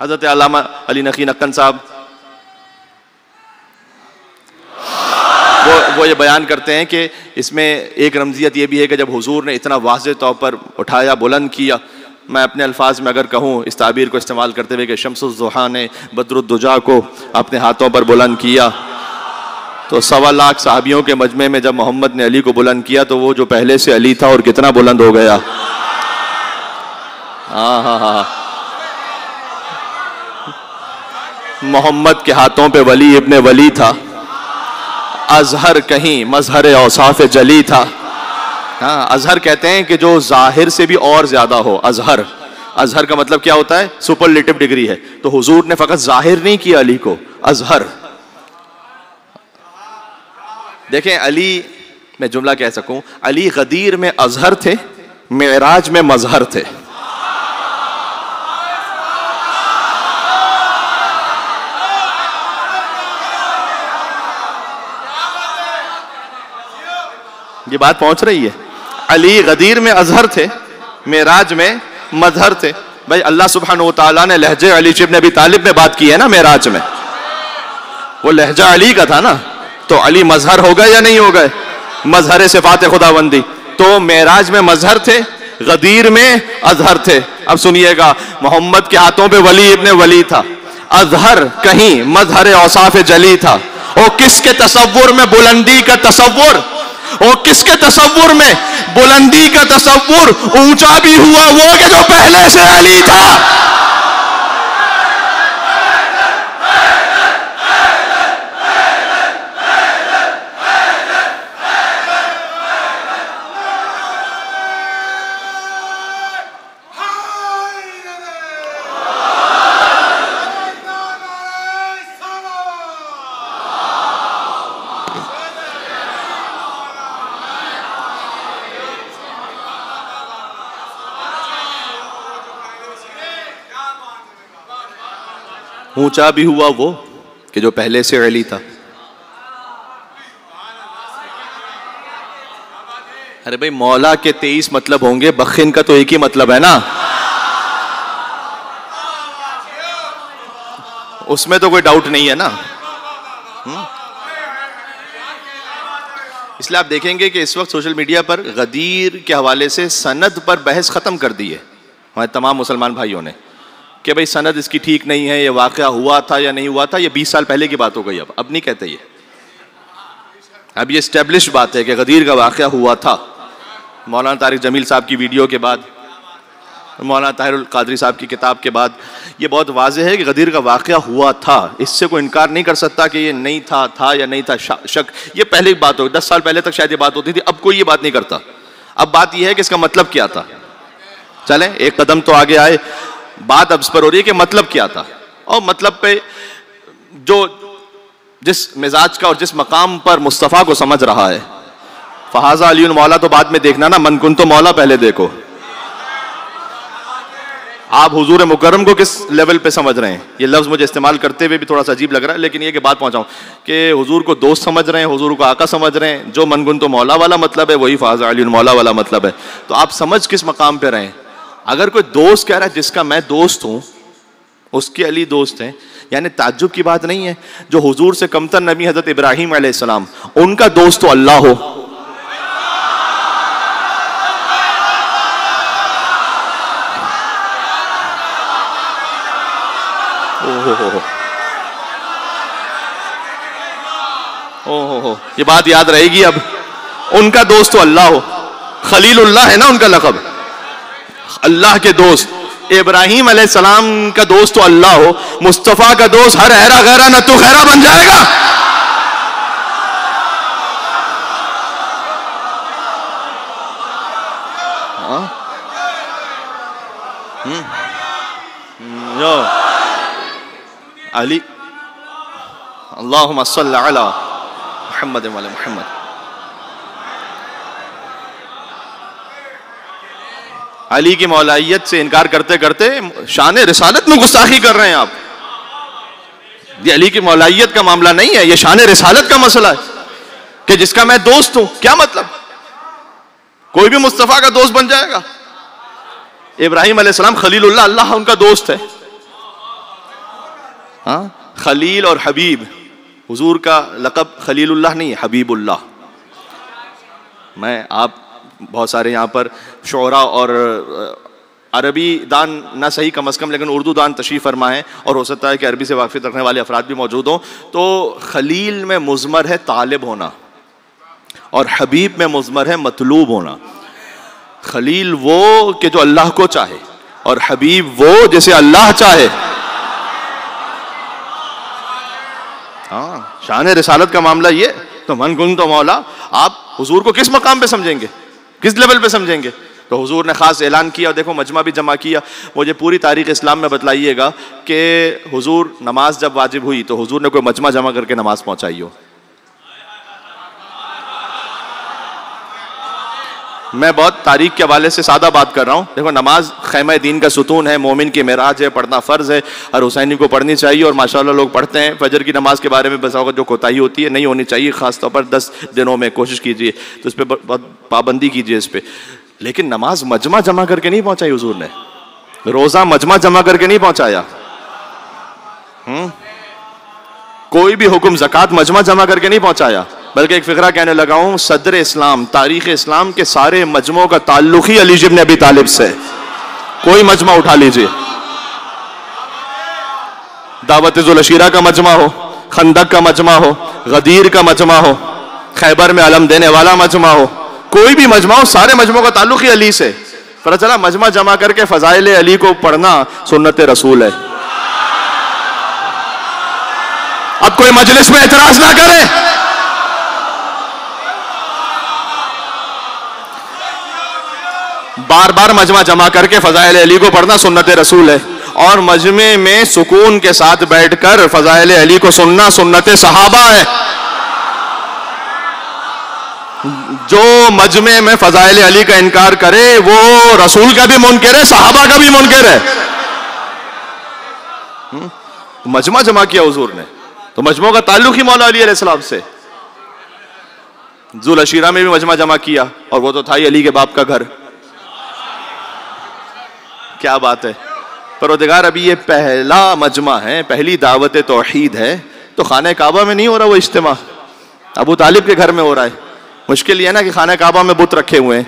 हजरत अल्लामा अली नकी नक्कन साहब वो ये बयान करते हैं कि इसमें एक रमजियत ये भी है कि जब हुजूर ने इतना वाज़ेह तौर पर उठाया, बुलंद किया, मैं अपने अल्फाज में अगर कहूँ इस ताबीर को इस्तेमाल करते हुए कि शम्सुज़्ज़ुहा ने बद्रुद्दुजा को अपने हाथों पर बुलंद किया, तो 1.25 लाख सहाबियों के मजमे में जब मोहम्मद ने अली को बुलंद किया तो वो जो पहले से अली था और कितना बुलंद हो गया। हाँ हाँ हाँ, मोहम्मद के हाथों पे वली इब्ने वली था, अजहर कहीं मजहर औसाफ जली था। हाँ, अजहर कहते हैं कि जो जाहिर से भी और ज्यादा हो। अजहर, अजहर का मतलब क्या होता है? सुपरलेटिव डिग्री है। तो हुजूर ने फकत जाहिर नहीं किया अली को, अजहर। देखें, अली, मैं जुमला कह सकूं, अली गदीर में अजहर थे, मेराज में मजहर थे। ये बात पहुंच रही है? अली गदीर में अजहर थे, मेराज में मजहर थे। भाई अल्लाह सुब्हानहू व तआला ने लहजे अली इब्न अबी तालिब में बात की है ना मेराज में, वो लहजा अली का था ना, तो अली मजहर हो गए या नहीं हो गए? मजहर सिफात खुदाबंदी। तो मेराज में मजहर थे, गदीर में अजहर थे। अब सुनिएगा, मोहम्मद के हाथों पे वली इब्ने वली था, अजहर कहीं मजहर औसाफ जली था। और किसके तसव्वुर में बुलंदी का तसव्वुर, और किसके तसव्वुर में बुलंदी का तसव्वुर ऊंचा भी हुआ वो कि जो पहले से अली था। ऊंचा भी हुआ वो कि जो पहले से अली था। अरे भाई, मौला के 23 मतलब होंगे, बखिन का तो एक ही मतलब है ना, उसमें तो कोई डाउट नहीं है ना। इसलिए आप देखेंगे कि इस वक्त सोशल मीडिया पर गदीर के हवाले से सनद पर बहस खत्म कर दी है हमारे तमाम मुसलमान भाइयों ने कि भाई सनद इसकी ठीक नहीं है, ये वाक़या हुआ था या नहीं हुआ था, ये 20 साल पहले की बात हो गई। अब नहीं कहते ये, अब ये एस्टेब्लिश बात है कि गदीर का वाक़या हुआ था। मौलाना तारिक जमील साहब की वीडियो के बाद, मौलाना ताहिरुल कादरी साहब की किताब के बाद ये बहुत वाज़ेह है कि गदीर का वाक़या हुआ था। इससे कोई इनकार नहीं कर सकता कि ये नहीं था या नहीं था, शक। ये पहले की बात होगी, 10 साल पहले तक शायद ये बात होती थी, अब कोई ये बात नहीं करता। अब बात यह है कि इसका मतलब क्या था। चलें एक कदम तो आगे आए, बात अब इस पर हो रही है कि मतलब क्या था, और मतलब पे जो जिस मिजाज का और जिस मकाम पर मुस्तफ़ा को समझ रहा है, फहाजा अली मौला तो बाद में देखना ना, मन कुन तो मौला पहले देखो। आप हुजूर मुकर्रम को किस लेवल पे समझ रहे हैं? ये लफ्ज़ मुझे इस्तेमाल करते हुए भी थोड़ा सा अजीब लग रहा है, लेकिन ये कि बात पहुंचाऊं कि हुजूर को दोस्त समझ रहे हैं, हुजूर को आका समझ रहे हैं। जो मन कुन तो मौला वाला मतलब है वही फहाजा अली मौला वाला मतलब है। तो आप समझ किस मकाम पे रहें। अगर कोई दोस्त कह रहा है जिसका मैं दोस्त हूं उसके अली दोस्त हैं, यानी ताज्जुब की बात नहीं है। जो हुजूर से कमतर नबी हजरत इब्राहीम अलैहिस्सलाम, उनका दोस्त तो अल्लाह हो। ओहो, ये बात याद रहेगी। अब उनका दोस्त तो अल्लाह हो, खलीलुल्लाह है ना उनका लक़ब, अल्लाह के दोस्त। इब्राहीम अलैहिस्सलाम का दोस्त तो अल्लाह हो, मुस्तफ़ा का दोस्त हर हैरा गैरा न तो खैरा बन जाएगा। अली, अल्लाहुम्मा सल्ली अला मुहम्मद व अला मुहम्मद। अली की मौलाइयत से इनकार करते करते शान रिसालत में गुस्ताखी कर रहे हैं आप। ये अली की मौलाइयत का मामला नहीं है, ये शान रिसालत का मसला है कि जिसका मैं दोस्त हूं। क्या मतलब? कोई भी मुस्तफा का दोस्त बन जाएगा। इब्राहीम अलैहिस्सलाम खलीलुल्लाह, अल्लाह उनका दोस्त है। हाँ, खलील और हबीब, हुजूर का लक़ब खलीलुल्लाह नहीं है, हबीबुल्लाह। आप बहुत सारे यहाँ पर शोरा और अरबी दान ना सही कम अज़ कम, लेकिन उर्दू दान तशरीफ़ फरमा है, और हो सकता है कि अरबी से वाक़फ़ियत रखने वाले अफराद भी मौजूद हों। तो खलील में मुज़मर है तालिब होना, और हबीब में मुज़मर है मतलूब होना। खलील वो कि जो अल्लाह को चाहे, और हबीब वो जिसे अल्लाह चाहे। हाँ, शान रिसालत का मामला ये। तो मन कुन तो मौला, आप हुजूर को किस मकाम पे समझेंगे, किस लेवल पे समझेंगे? तो हुजूर ने खास ऐलान किया, देखो मजमा भी जमा किया। मुझे पूरी तारीख़ इस्लाम में बतलाइएगा कि हुजूर नमाज जब वाजिब हुई तो हुजूर ने कोई मजमा जमा करके नमाज पहुंचाई हो? मैं बहुत तारीख के हवाले से सादा बात कर रहा हूँ। देखो, नमाज खैमा दीन का सुतून है, मोमिन की मेराज है, पढ़ना फ़र्ज़ है, हर हुसैनी को पढ़नी चाहिए, और माशाअल्लाह लोग पढ़ते हैं। फजर की नमाज के बारे में बस जो कोताही होती है, नहीं होनी चाहिए, ख़ास तौर पर 10 दिनों में कोशिश कीजिए, तो इस पर बहुत पाबंदी कीजिए इस पर। लेकिन नमाज मजमा जमा करके नहीं पहुँचाई हुजूर ने, रोज़ा मजमा जमा करके नहीं पहुँचाया। कोई भी हुक्म ज़कात मजमा जमा करके नहीं पहुँचाया, बल्कि एक फ़िक्रा कहने लगा हूँ, सदर इस्लाम, तारीख़ इस्लाम के सारे मजमों का ताल्लुक़ ही अली इब्न अबी तालिब से। कोई मजमा उठा लीजिए, दावत-ए-ज़ुल अशीरा का मजमा हो, खंदक का मजमा हो, गदीर का मजमा हो, खैबर में अलम देने वाला मजमा हो, कोई भी मजमा हो, सारे मजमों का ताल्लुक़ ही अली से। पता चला मजमा जमा करके फ़ज़ाइल अली को पढ़ना सुन्नत रसूल है। अब कोई मजलिस में एतराज़ ना करे। बार बार मजमा जमा करके फ़ज़ाइल अली को पढ़ना सुन्नत रसूल है, और मजमे में सुकून के साथ बैठकर फ़ज़ाइल अली को सुनना सुन्नत सहाबा है। जो मजमे में फ़ज़ाइल अली का इनकार करे वो रसूल का भी मुनकिर है, सहाबा का भी मुनकिर है। मजमा जमा किया हुजूर ने, तो मजमों का ताल्लुक़ ही मौला अली अलैहिस्सलाम से। ज़ुल अशीरा में भी मजमा जमा किया, और वो तो था ही अली के बाप का घर। क्या बात है। परवरदिगार, अभी ये पहला मजमा है, पहली दावत तौहीद है, तो खाने काबा में नहीं हो रहा वो इज्तिमा, अबू तालिब के घर में हो रहा है। मुश्किल ये है ना कि खाने काबा में बुत रखे हुए हैं,